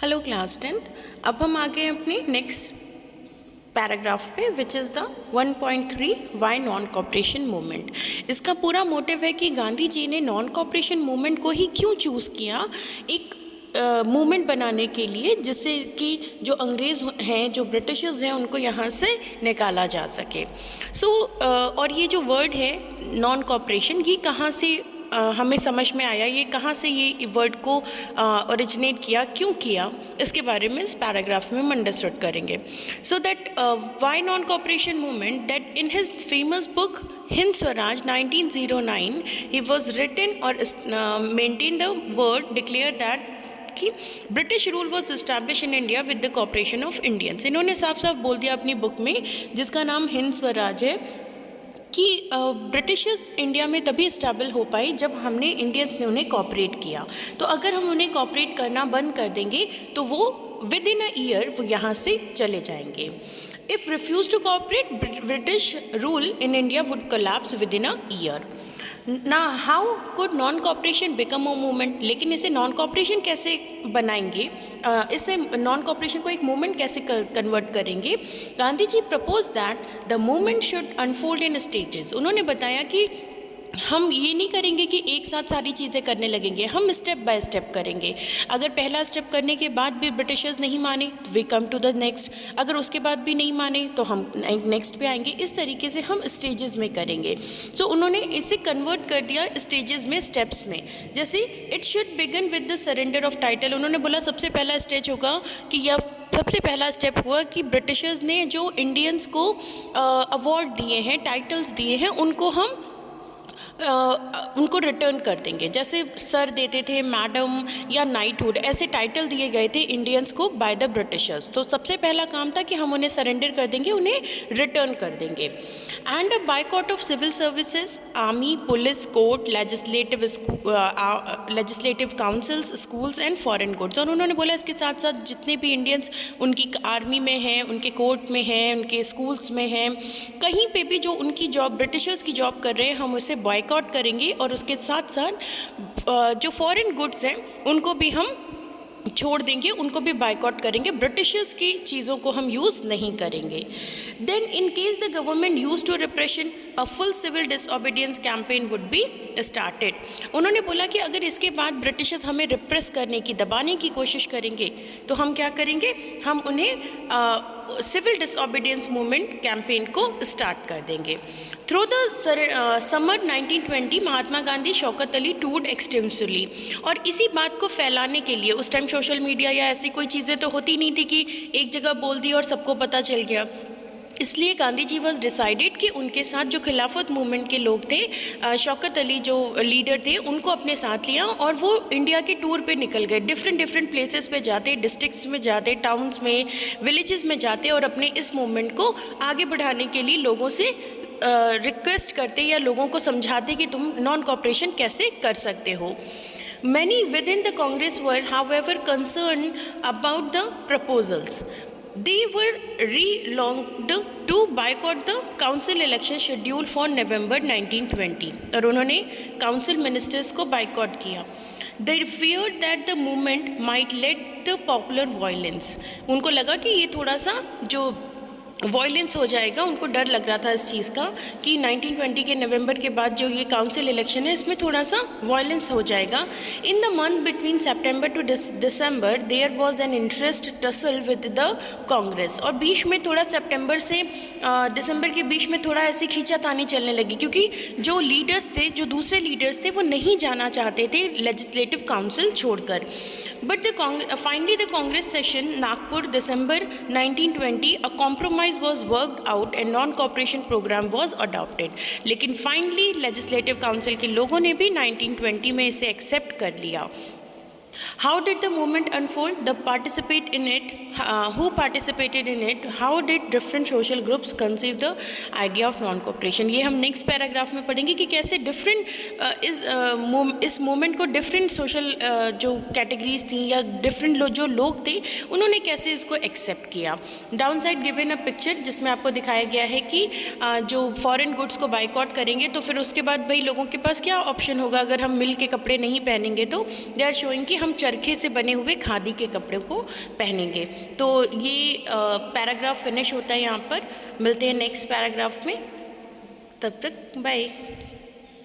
Hello class 10th। अब हम आ गए अपने नेक्स्ट पैराग्राफ पे which is the 1.3 why non cooperation movement. इसका पूरा मोटिव है कि गांधी जी ने नॉन कॉपरेशन मूवमेंट को ही क्यों चूज़ किया एक मूवमेंट बनाने के लिए, जिससे कि जो अंग्रेज़ हैं, जो ब्रिटिशर्स हैं, उनको यहाँ से निकाला जा सके। और ये जो वर्ड है नॉन कॉपरेशन, ये कहाँ से हमें समझ में आया, ये कहाँ से ये वर्ड को ओरिजिनेट किया, क्यों किया, इसके बारे में इस पैराग्राफ में हम अंडरस्टूड करेंगे। So that why non cooperation movement, that in his famous book Hind Swaraj 1909 he was written और maintain the word declare that कि British rule was establish in India with the cooperation of Indians. इन्होंने साफ साफ बोल दिया अपनी book में, जिसका नाम हिंद स्वराज है, कि ब्रिटिशर्स इंडिया में तभी इस्टेबल हो पाई जब हमने इंडियंस ने उन्हें कॉपरेट किया। तो अगर हम उन्हें कॉपरेट करना बंद कर देंगे तो वो विद इन अ ईयर वो यहाँ से चले जाएंगे। If refuse to cooperate, British rule in India would collapse within a year. ना how could non cooperation become a movement, लेकिन इसे नॉन कॉपरेशन कैसे बनाएंगे, इसे नॉन कॉपरेशन को एक मूवमेंट कैसे कन्वर्ट करेंगे। Gandhi ji propose that the movement should unfold in stages. उन्होंने बताया कि हम ये नहीं करेंगे कि एक साथ सारी चीज़ें करने लगेंगे, हम स्टेप बाय स्टेप करेंगे। अगर पहला स्टेप करने के बाद भी ब्रिटिशर्स नहीं माने तो we come to the next, अगर उसके बाद भी नहीं माने तो हम नेक्स्ट पे आएंगे। इस तरीके से हम स्टेजेस में करेंगे। सो उन्होंने इसे कन्वर्ट कर दिया स्टेजेस में, स्टेप्स में। जैसे it should begin with the surrender of title. उन्होंने बोला सबसे पहला स्टेज होगा कि यह सबसे पहला स्टेप हुआ कि ब्रिटिशर्स ने जो इंडियंस को अवार्ड दिए हैं, टाइटल्स दिए हैं, उनको रिटर्न कर देंगे। जैसे सर देते थे, मैडम या नाइटहुड, ऐसे टाइटल दिए गए थे इंडियंस को बाय द ब्रिटिशर्स। तो सबसे पहला काम था कि हम उन्हें सरेंडर कर देंगे, उन्हें रिटर्न कर देंगे। And a boycott of civil services, army, police, court, legislative councils, schools and foreign goods. और उन्होंने बोला इसके साथ साथ जितने भी इंडियंस उनकी आर्मी में हैं, उनके कोर्ट में हैं, उनके स्कूल्स में हैं, कहीं पे भी जो उनकी जॉब, ब्रिटिशर्स की जॉब कर रहे हैं, हम उसे बॉयकॉट करेंगे। और उसके साथ साथ जो फॉरेन गुड्स हैं उनको भी हम छोड़ देंगे, उनको भी बायकॉट करेंगे, ब्रिटिशर्स की चीज़ों को हम यूज़ नहीं करेंगे। Then in case the government use to repression, a full civil disobedience campaign would be started. उन्होंने बोला कि अगर इसके बाद ब्रिटिशर्स हमें रिप्रेस करने की, दबाने की कोशिश करेंगे तो हम क्या करेंगे, हम उन्हें सिविल डिसओबीडियंस मूवमेंट कैंपेन को स्टार्ट कर देंगे। Through the summer 1920 Mahatma Gandhi, Shaukat Ali toured extensively. और इसी बात को फैलाने के लिए, उस टाइम सोशल मीडिया या ऐसी कोई चीज़ें तो होती नहीं थी कि एक जगह बोल दी और सबको पता चल गया, इसलिए गांधी जी वॉज डिसाइडेड कि उनके साथ जो खिलाफत मूवमेंट के लोग थे, शौकत अली जो लीडर थे, उनको अपने साथ लिया और वो इंडिया के टूर पे निकल गए। डिफरेंट प्लेसेस पे जाते, डिस्ट्रिक्ट्स में जाते, टाउन्स में, विलेजेस में जाते और अपने इस मूवमेंट को आगे बढ़ाने के लिए लोगों से रिक्वेस्ट करते या लोगों को समझाते कि तुम नॉन कॉपरेशन कैसे कर सकते हो। Many within the Congress were, however, concerned about the proposals. They were relonged to boycott the council election scheduled for November 1920. और उन्होंने council ministers को boycott किया। They feared that the movement might lead to popular violence. उनको लगा कि ये थोड़ा सा जो वॉयलेंस हो जाएगा, उनको डर लग रहा था इस चीज़ का कि 1920 के नवंबर के बाद जो ये काउंसिल इलेक्शन है इसमें थोड़ा सा वॉयलेंस हो जाएगा। In the month between September to December there was an interest tussle with the Congress. और बीच में थोड़ा सितंबर से दिसंबर के बीच में थोड़ा ऐसी खींचातानी चलने लगी, क्योंकि जो लीडर्स थे, जो दूसरे लीडर्स थे, वो नहीं जाना चाहते थे लेजिस्लेटिव काउंसिल छोड़कर। But finally the Congress session Nagpur December 1920 a compromise was worked out and non-cooperation program was adopted. लेकिन फाइनली लेजिस्लेटिव काउंसिल के लोगों ने भी 1920 में इसे एक्सेप्ट कर लिया। How did the movement unfold? The participate in it who participated in it, how did different social groups conceive the idea of non cooperation। ये हम नेक्स्ट पैराग्राफ में पढ़ेंगे कि कैसे डिफरेंट इस मोमेंट को डिफरेंट सोशल जो कैटेगरीज थी या डिफरेंट जो लोग थे उन्होंने कैसे इसको एक्सेप्ट किया। Down side given a picture जिसमें आपको दिखाया गया है कि जो फॉरेन गुड्स को बाइकआउट करेंगे तो फिर उसके बाद भाई लोगों के पास क्या ऑप्शन होगा अगर हम मिल के कपड़े नहीं पहनेंगे तो दे आर शोइंग कि हम चरखे से बने हुए खादी के कपड़े को पहनेंगे। तो ये पैराग्राफ फिनिश होता है यहाँ पर। मिलते हैं नेक्स्ट पैराग्राफ में, तब तक बाय।